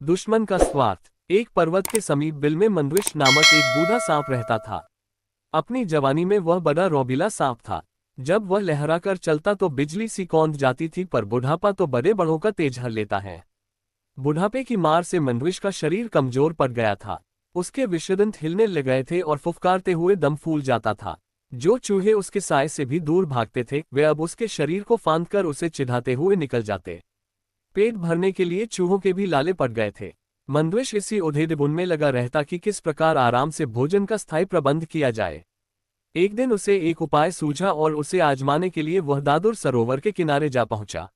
दुश्मन का स्वार्थ। एक पर्वत के समीप बिल में मंद्विष नामक एक बूढ़ा सांप रहता था। अपनी जवानी में वह बड़ा रौबीला सांप था। जब वह लहराकर चलता तो बिजली सी कौंध जाती थी, पर बुढ़ापा तो बड़े बड़ों का तेज हर लेता है। बुढ़ापे की मार से मंद्विष का शरीर कमजोर पड़ गया था। उसके विषदंत हिलने लग गए थे और फुफकारते हुए दम फूल जाता था। जो चूहे उसके साय से भी दूर भागते थे, वे अब उसके शरीर को फांदकर उसे चिढ़ाते हुए निकल जाते। पेट भरने के लिए चूहों के भी लाले पड़ गए थे। मंद्विष इसी उधेड़-बुन में लगा रहता कि किस प्रकार आराम से भोजन का स्थायी प्रबंध किया जाए। एक दिन उसे एक उपाय सूझा और उसे आजमाने के लिए वह दादुर सरोवर के किनारे जा पहुंचा।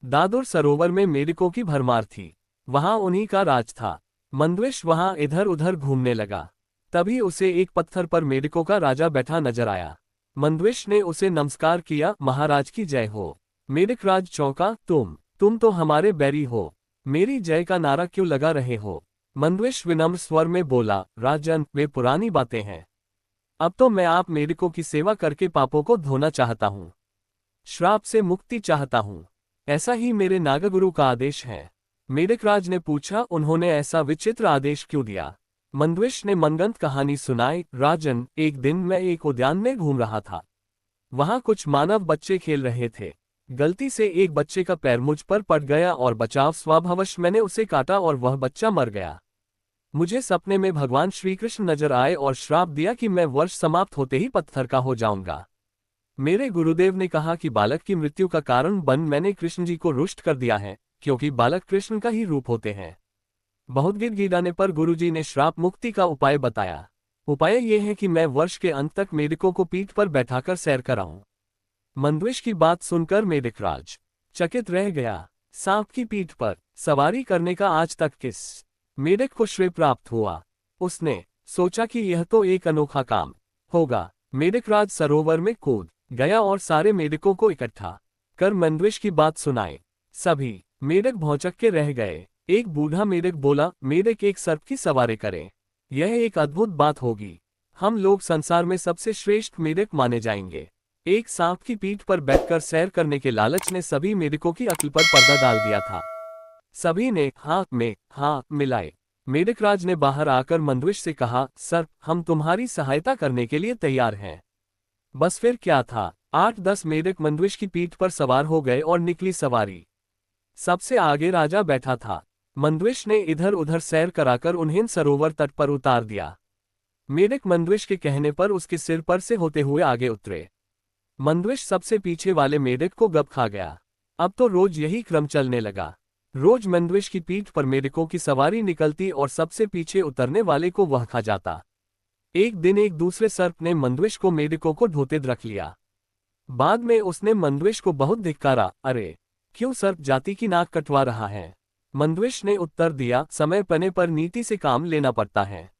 दादुर सरोवर में मेढकों की भरमार थी। वहां उन्हीं का राज था। मंद्विष वहां इधर उधर घूमने लगा। तभी उसे एक पत्थर पर मेढकों का राजा बैठा नजर आया। मंद्विष ने उसे नमस्कार किया, महाराज की जय हो। मेढक राज चौंका, तुम तो हमारे बैरी हो, मेरी जय का नारा क्यों लगा रहे हो? मंद्विष विनम्र स्वर में बोला, राजन, वे पुरानी बातें हैं। अब तो मैं आप मेढकों की सेवा करके पापों को धोना चाहता हूँ, श्राप से मुक्ति चाहता हूँ। ऐसा ही मेरे नागगुरु का आदेश है। मेढकराज ने पूछा, उन्होंने ऐसा विचित्र आदेश क्यों दिया? मंद्विष ने मनगंत कहानी सुनाई, राजन, एक दिन मैं एक उद्यान में घूम रहा था। वहां कुछ मानव बच्चे खेल रहे थे। गलती से एक बच्चे का पैर मुझ पर पड़ गया और बचाव स्वभावश मैंने उसे काटा और वह बच्चा मर गया। मुझे सपने में भगवान श्री कृष्ण नजर आए और श्राप दिया कि मैं वर्ष समाप्त होते ही पत्थर का हो जाऊंगा। मेरे गुरुदेव ने कहा कि बालक की मृत्यु का कारण बन मैंने कृष्ण जी को रुष्ट कर दिया है, क्योंकि बालक कृष्ण का ही रूप होते हैं। बहुत गिड़गिड़ाने पर गुरुजी ने श्राप मुक्ति का उपाय बताया। उपाय यह है कि मैं वर्ष के अंत तक मेढकों को पीठ पर बैठाकर सैर कराऊं। मंद्विष की बात सुनकर मेढकराज चकित रह गया। सांप की पीठ पर सवारी करने का आज तक किस मेढक को श्रेय प्राप्त हुआ? उसने सोचा कि यह तो एक अनोखा काम होगा। मेढकराज सरोवर में कूद गया और सारे मेढकों को इकट्ठा कर मंद्विष की बात सुनाए। सभी मेढक भौंचक के रह गए। एक बूढ़ा मेढक बोला, मेढक एक सर्प की सवारी करें, यह एक अद्भुत बात होगी। हम लोग संसार में सबसे श्रेष्ठ मेढक माने जाएंगे। एक सांप की पीठ पर बैठकर सैर करने के लालच ने सभी मेढकों की अक्ल पर पर्दा डाल दिया था। सभी ने हाँ में हाँ मिलाए। मेढकराज ने बाहर आकर मंद्विष से कहा, सर्प, हम तुम्हारी सहायता करने के लिए तैयार हैं। बस फिर क्या था, 8-10 मेढक मंद्विष की पीठ पर सवार हो गए और निकली सवारी। सबसे आगे राजा बैठा था। मंद्विष ने इधर उधर सैर कराकर उन्हें सरोवर तट पर उतार दिया। मेढक मंद्विष के कहने पर उसके सिर पर से होते हुए आगे उतरे। मंद्विष सबसे पीछे वाले मेढक को गब खा गया। अब तो रोज यही क्रम चलने लगा। रोज मंद्विष की पीठ पर मेढकों की सवारी निकलती और सबसे पीछे उतरने वाले को वह खा जाता। एक दिन एक दूसरे सर्प ने मंद्विष को मेढकों को ढोते रख लिया। बाद में उसने मंद्विष को बहुत धिक्कारा, अरे क्यों सर्प जाति की नाक कटवा रहा है? मंद्विष ने उत्तर दिया, समय पने पर नीति से काम लेना पड़ता है।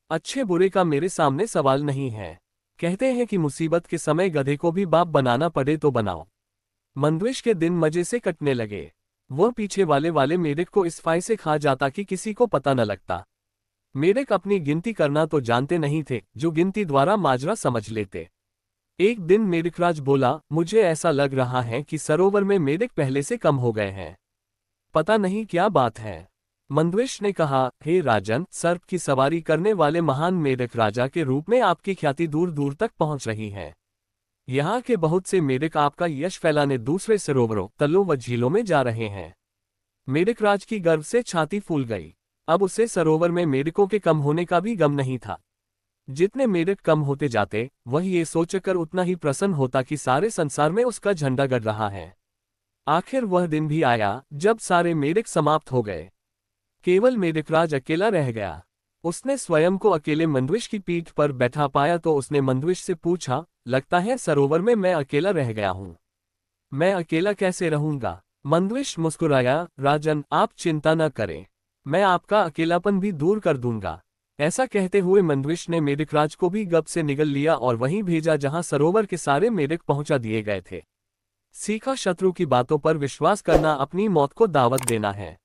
अच्छे बुरे का मेरे सामने सवाल नहीं है। कहते हैं कि मुसीबत के समय गधे को भी बाप बनाना पड़े तो बनाओ। मंद्विष के दिन मजे से कटने लगे। वह पीछे वाले मेढक को इस फाय से खा जाता कि किसी को पता न लगता। मेढक अपनी गिनती करना तो जानते नहीं थे, जो गिनती द्वारा माजरा समझ लेते। एक दिन मेढकराज बोला, मुझे ऐसा लग रहा है कि सरोवर में मेढक पहले से कम हो गए हैं। पता नहीं क्या बात है। मंद्विष ने कहा, हे राजन, सर्प की सवारी करने वाले महान मेढक राजा के रूप में आपकी ख्याति दूर दूर तक पहुंच रही है। यहाँ के बहुत से मेढक आपका यश फैलाने दूसरे सरोवरों, तलों व झीलों में जा रहे हैं। मेढकराज की गर्व से छाती फूल गई। अब उसे सरोवर में मेढकों के कम होने का भी गम नहीं था। जितने मेढक कम होते जाते, वह ये सोचकर उतना ही प्रसन्न होता कि सारे संसार में उसका झंडा गड़ रहा है। आखिर वह दिन भी आया जब सारे मेढक समाप्त हो गए। केवल मेढकराज अकेला रह गया। उसने स्वयं को अकेले मंद्विष की पीठ पर बैठा पाया तो उसने मंद्विष से पूछा, लगता है सरोवर में मैं अकेला रह गया हूँ। मैं अकेला कैसे रहूंगा? मंद्विष मुस्कुराया, राजन, आप चिंता न करें, मैं आपका अकेलापन भी दूर कर दूंगा। ऐसा कहते हुए मंद्विष ने मेढकराज को भी गप से निगल लिया और वहीं भेजा जहां सरोवर के सारे मेढक पहुंचा दिए गए थे। सीखा, शत्रु की बातों पर विश्वास करना अपनी मौत को दावत देना है।